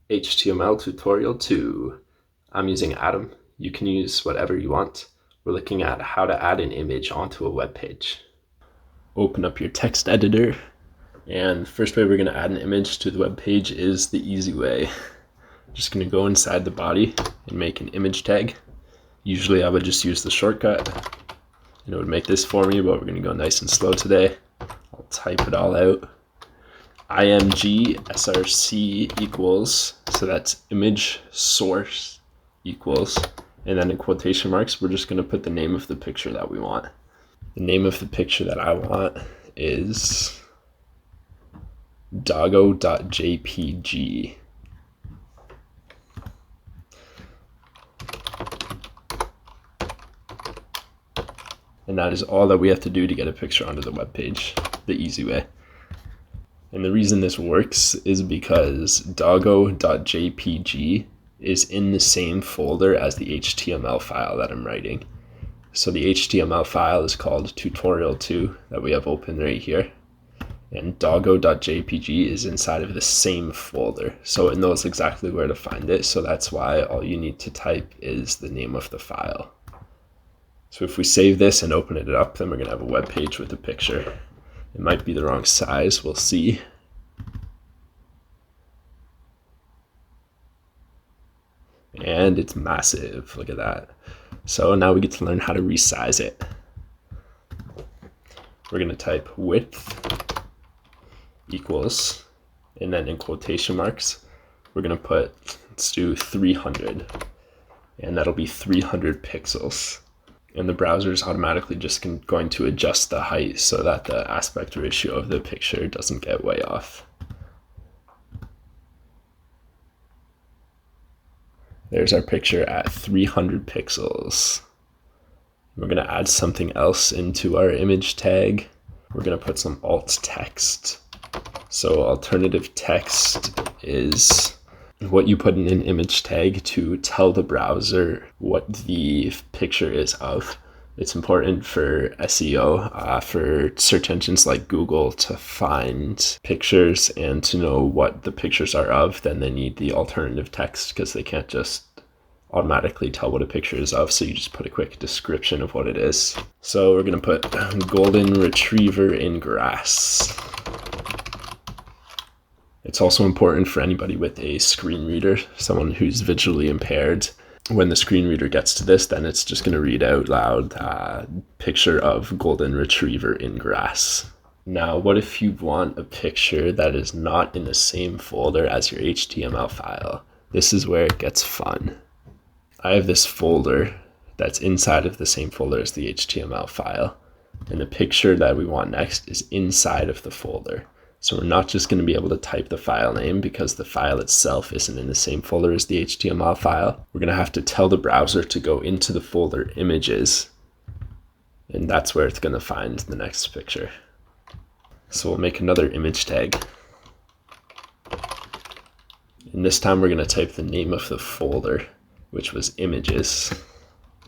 HTML tutorial 2. I'm using Atom. You can use whatever you want. We're looking at how to add an image onto a web page. Open up your text editor, and the first way we're going to add an image to the web page is the easy way. I'm just going to go inside the body and make an image tag. Usually I would just use the shortcut and it would make this for me, but we're going to go nice and slow today. I'll type it all out. img src equals, so that's image source equals, and then in quotation marks we're just going to put the name of the picture that we want. The name of the picture that I want is doggo.jpg. And that is all that we have to do to get a picture onto the web page, the easy way. And the reason this works is because doggo.jpg is in the same folder as the HTML file that I'm writing. So the HTML file is called tutorial2 that we have open right here. And doggo.jpg is inside of the same folder. So it knows exactly where to find it. So that's why all you need to type is the name of the file. So if we save this and open it up, then we're going to have a web page with a picture. It might be the wrong size, we'll see. And it's massive, look at that. So now we get to learn how to resize it. We're going to type width equals, and then in quotation marks, we're going to put, let's do 300, and that'll be 300 pixels. And the browser is automatically just going to adjust the height so that the aspect ratio of the picture doesn't get way off. There's our picture at 300 pixels. We're going to add something else into our image tag. We're going to put some alt text. So alternative text is what you put in an image tag to tell the browser what the picture is of. It's important for SEO, for search engines like Google to find pictures and to know what the pictures are of. Then they need the alternative text because they can't just automatically tell what a picture is of. So you just put a quick description of what it is. So we're going to put golden retriever in grass. It's also important for anybody with a screen reader, someone who's visually impaired. When the screen reader gets to this, then it's just going to read out loud picture of golden retriever in grass. Now, what if you want a picture that is not in the same folder as your HTML file? This is where it gets fun. I have this folder that's inside of the same folder as the HTML file, and the picture that we want next is inside of the folder. So we're not just going to be able to type the file name because the file itself isn't in the same folder as the HTML file. We're going to have to tell the browser to go into the folder images, and that's where it's going to find the next picture. So we'll make another image tag. And this time we're going to type the name of the folder, which was images.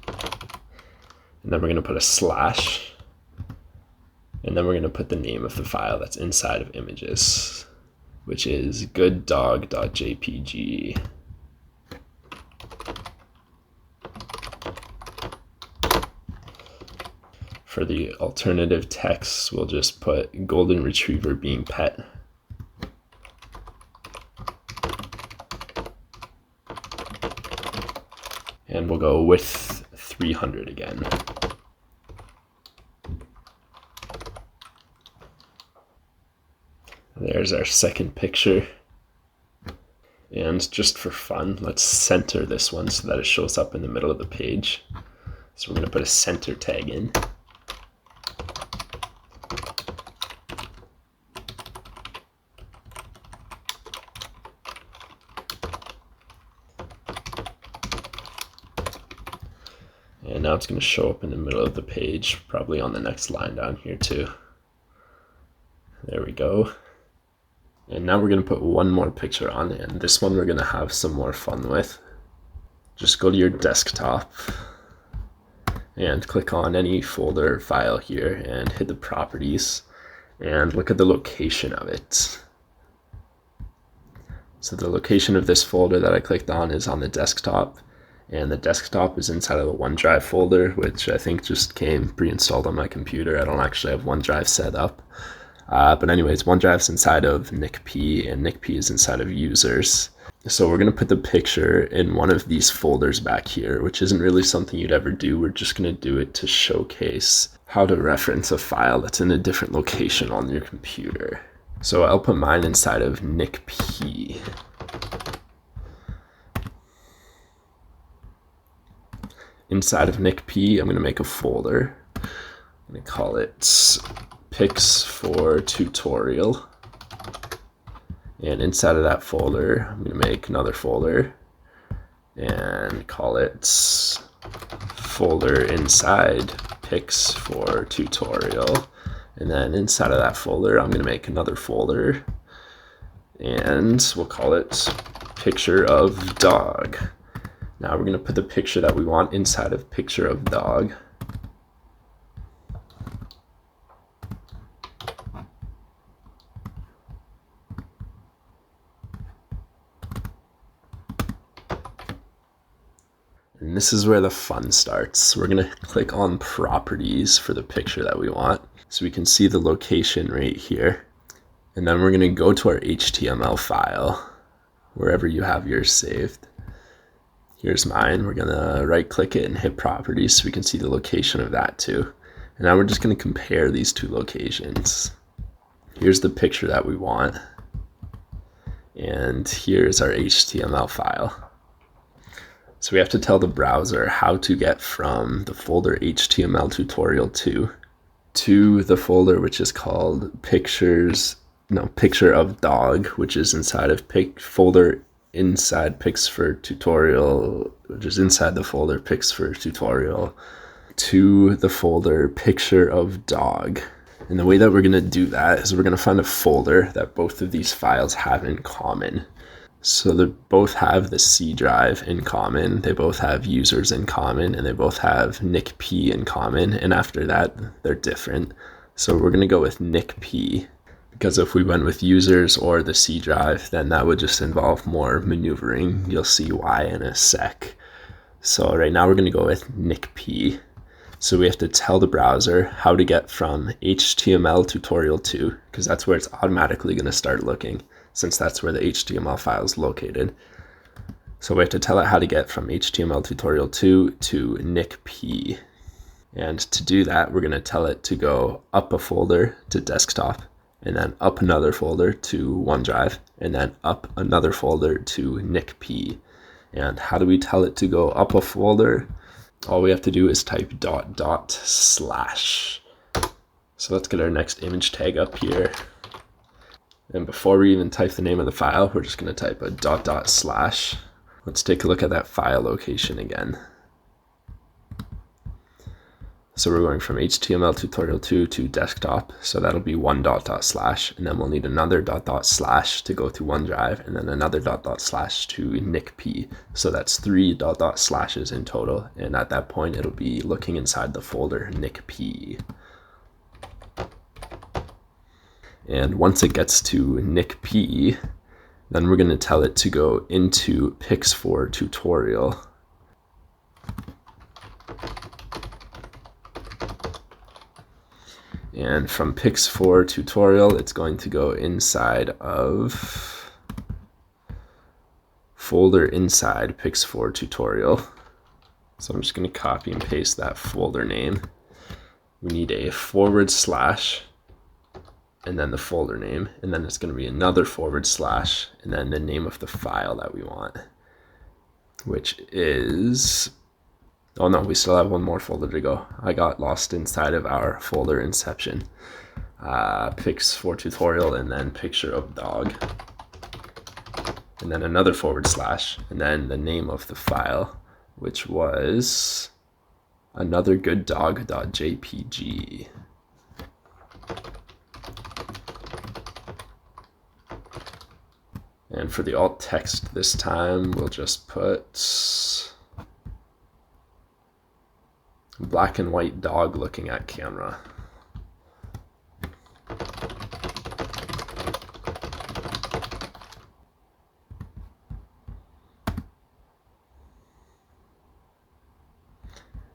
And then we're going to put a slash. And then we're going to put the name of the file that's inside of images, which is gooddog.jpg. For the alternative text, we'll just put golden retriever being pet. And we'll go with 300 again. There's our second picture. And just for fun, let's center this one so that it shows up in the middle of the page. So we're going to put a center tag in. And now it's going to show up in the middle of the page, probably on the next line down here too. There we go. And now we're going to put one more picture on, and this one we're going to have some more fun with. Just go to your desktop and click on any folder file here and hit the properties and look at the location of it. So the location of this folder that I clicked on is on the desktop, and the desktop is inside of the OneDrive folder, which I think just came pre-installed on my computer. I don't actually have OneDrive set up. But anyways, OneDrive's inside of NICP, and NICP is inside of users. So we're going to put the picture in one of these folders back here, which isn't really something you'd ever do. We're just going to do it to showcase how to reference a file that's in a different location on your computer. So I'll put mine inside of NICP. Inside of NICP, I'm going to make a folder. I'm going to call it Pics for Tutorial. And inside of that folder, I'm going to make another folder and call it Folder Inside Pics for Tutorial. And then inside of that folder, I'm going to make another folder and we'll call it Picture of Dog. Now we're going to put the picture that we want inside of Picture of Dog. And this is where the fun starts. We're going to click on Properties for the picture that we want. So we can see the location right here. And then we're going to go to our HTML file, wherever you have yours saved. Here's mine. We're going to right click it and hit Properties so we can see the location of that too. And now we're just going to compare these two locations. Here's the picture that we want. And here's our HTML file. So we have to tell the browser how to get from the folder HTML tutorial 2 to the folder which is called Picture of Dog, which is inside of folder inside Pics for Tutorial, which is inside the folder Pics for Tutorial, to the folder Picture of Dog. And the way that we're going to do that is we're going to find a folder that both of these files have in common. So they both have the C drive in common, they both have users in common, and they both have NICP in common. And after that, they're different. So we're going to go with NICP, because if we went with users or the C drive, then that would just involve more maneuvering. You'll see why in a sec. So right now we're going to go with NICP. So we have to tell the browser how to get from HTML tutorial 2, because that's where it's automatically going to start looking, since that's where the HTML file is located. So we have to tell it how to get from HTML tutorial 2 to NICP. And to do that, we're going to tell it to go up a folder to desktop, and then up another folder to OneDrive, and then up another folder to NICP. And how do we tell it to go up a folder? All we have to do is type .. So let's get our next image tag up here. And before we even type the name of the file, we're just going to type a .. Let's take a look at that file location again. So we're going from HTML tutorial 2 to desktop. So that'll be one .. and then we'll need another .. to go to OneDrive, and then another .. to NICP. So that's three .. in total. And at that point, it'll be looking inside the folder NICP. And once it gets to NICP, then we're going to tell it to go into Pics for Tutorial. And from Pics for Tutorial, it's going to go inside of folder inside Pics for Tutorial. So I'm just going to copy and paste that folder name. We need a / and then the folder name, and then it's going to be another / and then the name of the file that we want, which is, oh no, we still have one more folder to go. I got lost inside of our folder Inception. Pics for Tutorial, and then Picture of Dog, and then another / and then the name of the file, which was anothergooddog.jpg. And for the alt text this time, we'll just put black and white dog looking at camera.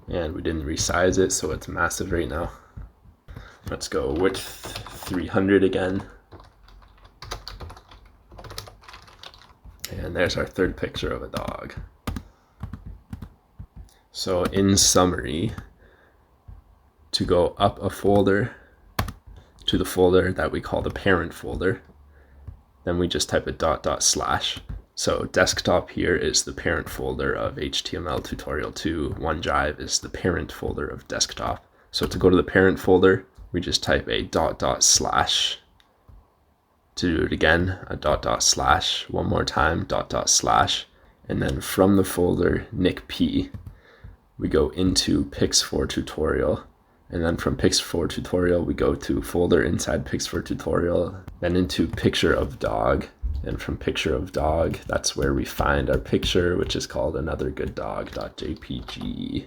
And we didn't resize it, so it's massive right now. Let's go width 300 again. And there's our third picture of a dog. So in summary, to go up a folder to the folder that we call the parent folder, then we just type a .. So desktop here is the parent folder of HTML tutorial 2. OneDrive is the parent folder of desktop. So to go to the parent folder, we just type a .. To do it again, a .. one more time, .. And then from the folder nicp, we go into Pix4 tutorial. And then from Pix4 tutorial, we go to folder inside Pix4 tutorial, then into picture of dog. And from picture of dog, that's where we find our picture, which is called anothergooddog.jpg.